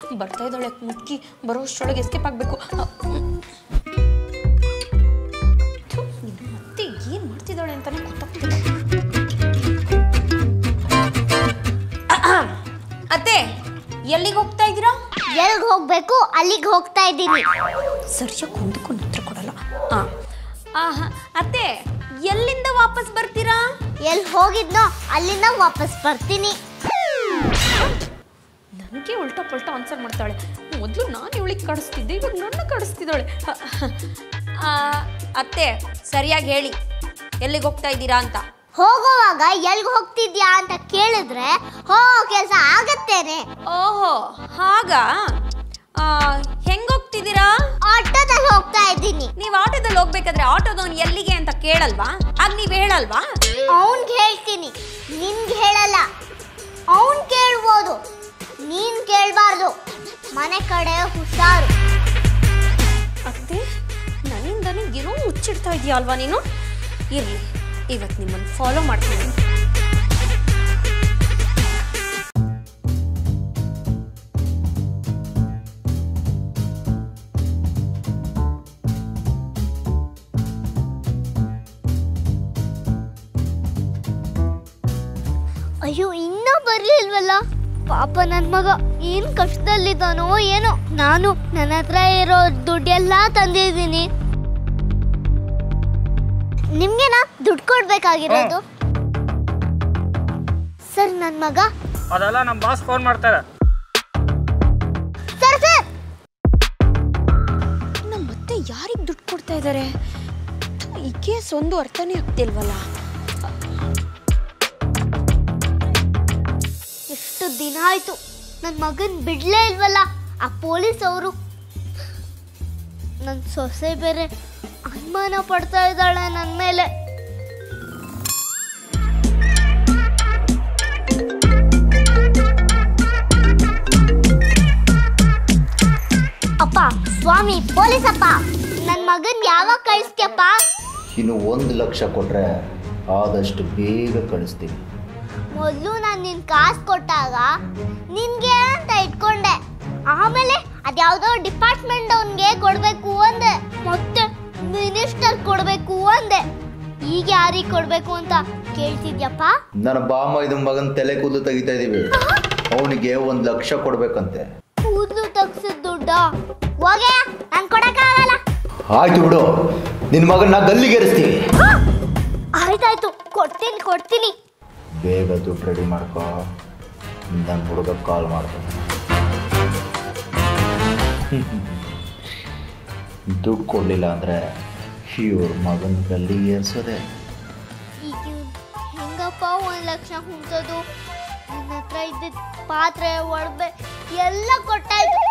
ಬರ್ತಾ ಇದ್ದಾಳೆ ಮುಕ್ಕಿ ಬರೋಷ್ಟರೊಳಗೆ ಎಸ್ಕೇಪ್ ಆಗಬೇಕು. ಮತ್ತೆ ಏನು ಮಾಡ್ತಿದ್ದಾಳೆ ಅಂತಾನೆ ಗೊತ್ತಾಗ್ತಿಲ್ಲ. ಅತ್ತೆ ಎಲ್ಲಿಗೆ ಹೋಗ್ತಾ ಇದ್ದೀರಾ? ಎಲ್ಲಿಗೆ ಹೋಗ್ಬೇಕು ಅಲ್ಲಿಗೆ ಹೋಗ್ತಾ ಇದ್ದೀನಿ. ಸರಿಯಾಗಿ ಹೊಂದ್ಕೊಂಡು ಉತ್ತರ ಕೊಡಲ್ಲ. ಅತ್ತೆ ಎಲ್ಲಿಂದ ವಾಪಸ್ ಬರ್ತೀರಾ? ಎಲ್ಲಿ ಹೋಗಿದ್ನೋ ಅಲ್ಲಿಂದ ವಾಪಸ್ ಬರ್ತೀನಿ. ನನಗೆ ಉಲ್ಟಾ ಪಲ್ಟಾ ಆನ್ಸರ್ ಮಾಡ್ತಾಳೆ. ಮೊದಲು ನಾನು ಇವಳಿಗೆ ಕಡಿಸ್ತಿದ್ದೆ, ಇವಾಗ ನನ್ನ ಕಡಿಸ್ತಿದ್ದಾಳೆ. ಅತ್ತೆ ಸರಿಯಾಗಿ ಹೇಳಿ ಎಲ್ಲಿಗೆ ಹೋಗ್ತಾ ಇದ್ದೀರಾ ಅಂತ. ಹೋಗುವಾಗ ಎಲ್ಲಿಗೆ ಹೋಗ್ತಿದ್ಯಾ ಅಂತ ಕೇಳಿದ್ರೆ ಹೋಗೋ ಕೆಲಸ ಆಗತ್ತೇನೆ. ಓಹೋ ಹಾಗಾ? ಹೆಂಗ್ ಹೋಗ್ತಿದ್ದೀರಾ? ಆಟೋದಲ್ಲಿ ಹೋಗ್ತಾ ಇದ್ದೀನಿ. ನೀವು ಆಟೋದಲ್ಲಿ ಹೋಗ್ಬೇಕಾದ್ರೆ ಆಟೋದವ್ನು ಎಲ್ಲಿಗೆ ಅಂತ ಕೇಳಲ್ವಾ? ಆಗ ನೀವು ಹೇಳಲ್ವಾ? ಅವನ್ಗೆ ಹೇಳ್ತೀನಿ, ನಿನ್ಗೆ ಹೇಳಲ್ಲ. ಅವನ್ ಕೇಳ್ಬೋದು, ನೀನ್ ಕೇಳಬಾರ್ದು. ಮನೆ ಕಡೆ ಹುಷಾರು. ಅತ್ತೆ ನನ್ನಿಂದನೇ ಏನೋ ಮುಚ್ಚಿಡ್ತಾ ಇದೆಯಾ ಅಲ್ವಾ ನೀನು? ಇರಲಿ, ಇವತ್ತು ನಿಮ್ಮನ್ನು ಫಾಲೋ ಮಾಡ್ತೀನಿ. ಅಯ್ಯೋ ಇನ್ನೂ ಬರ್ಲಿಲ್ವಲ್ಲ ಪಾಪ ನನ್ನ ಮಗ. ಏನ್ ಕಷ್ಟದಲ್ಲಿದ್ದಾನೋ ಏನೋ. ನಾನು ನನ್ನ ಹತ್ರ ಇರೋ ದುಡ್ಡೆಲ್ಲ ತಂದಿದ್ದೀನಿ. ನಿಮ್ಗೆನಾ ದುಡ್ಡು ಕೊಡ್ಬೇಕಾಗಿರೋದು? ಸರ್ ನನ್ನ ಮಗ ಅದೆಲ್ಲ ನಮ್ಮ ಬಾಸ್ ಫೋನ್ ಮಾಡ್ತಾರೆ. ಸರ್ ಸರ್ ನಮ್ಮ ಮತ್ತೆ ಯಾರಿಗೆ ದುಡ್ಡು ಕೊಡ್ತಾ ಇದ್ದಾರೆ? ಈ ಕೇಸ್ ಒಂದು ಅರ್ಥನೇ ಆಗ್ತಿಲ್ವಲ್ಲ. ಎಷ್ಟು ದಿನ ಆಯ್ತು ನನ್ನ ಮಗನ್ ಬಿಡ್ಲೇ ಇಲ್ವಲ್ಲ ಆ ಪೊಲೀಸ್ ಅವರು. ನನ್ನ ಸೊಸೆ ಬೇರೆ ಅನುಮಾನ ಪಡ್ತಾ ಇದ್ದಾಳೆ ನನ್ನ ಮೇಲೆ. ಅಪ್ಪ ಸ್ವಾಮಿ ಪೊಲೀಸಪ್ಪ, ನನ್ನ ಮಗನ್ ಯಾವಾಗ ಕಳಿಸ್ತೀಯಪ್ಪ? ಇನ್ನು 1 ಲಕ್ಷ ಕೊಟ್ರೆ ಆದಷ್ಟು ಬೇಗ ಕಳಿಸ್ತೀನಿ. ಮೊದಲು ನಾನು ನಿನ್ ಕಾಸು ಕೊಟ್ಟಾಗ ನಿನ್ಗೆ ಅಂತ ಇಟ್ಕೊಂಡೆ. ಆಮೇಲೆ ಅದ್ಯಾವುದೋ ಡಿಪಾರ್ಟ್ಮೆಂಟ್ ಅವನ್ಗೆ ಕೊಡ್ಬೇಕು ಅಂದೆ, ಮತ್ತೆ ಮಿನಿಸ್ಟರ್ ಕೊಡ್ಬೇಕು ಅಂದೆ. ಈಗ ಯಾರಿಗೆ ಕೊಡ್ಬೇಕು ಅಂತ ಕೇಳ್ತಿದ್ಯಪ್ಪ? ನನ್ನ ಬಾಮೈದ ಮಗನ ತಲೆ ಕೂದಲು ತೆಗಿತಾ ಇದೀವಿ, ಅವನಿಗೆ 1 ಲಕ್ಷ ಕೊಡ್ಬೇಕಂತೆ. ಕೂದಲು ತಗ್ಸಿದ ದುಡ್ಡ ಹೋಗೆ ನಾನು ಕೊಡಕ್ಕಾಗಲ್ಲ. ಆಯ್ತು ಬಿಡು, ನಿನ್ನ ಮಗನ ಗಲ್ಲಿಗೇರಿಸ್ತೀವಿ. ಆಯ್ತಾಯ್ತು, ಕೊಡ್ತೀನಿ ಕೊಡ್ತೀನಿ. ಬೇಗ ದುಡ್ಡು ರೆಡಿ ಮಾಡ್ಕೋ, ನನ್ನ ಹುಡುಗ ಕಾಲ್ ಮಾಡ್ತಾನೆ. ದುಡ್ಡು ಕೊಡಲಿಲ್ಲ ಅಂದರೆ ಇವ್ರ ಮಗನ ಗಲ್ಲಿಗೆ ಏರಿಸೋದೆ. ಈಗ ಹೆಂಗಪ್ಪ 1 ಲಕ್ಷ ಹುಡ್ಸೋದು? ನನ್ನ ಹತ್ರ ಇದ್ದ ಪಾತ್ರೆ ಒಡವೆ ಎಲ್ಲ ಕೊಟ್ಟಾಯ್ತು.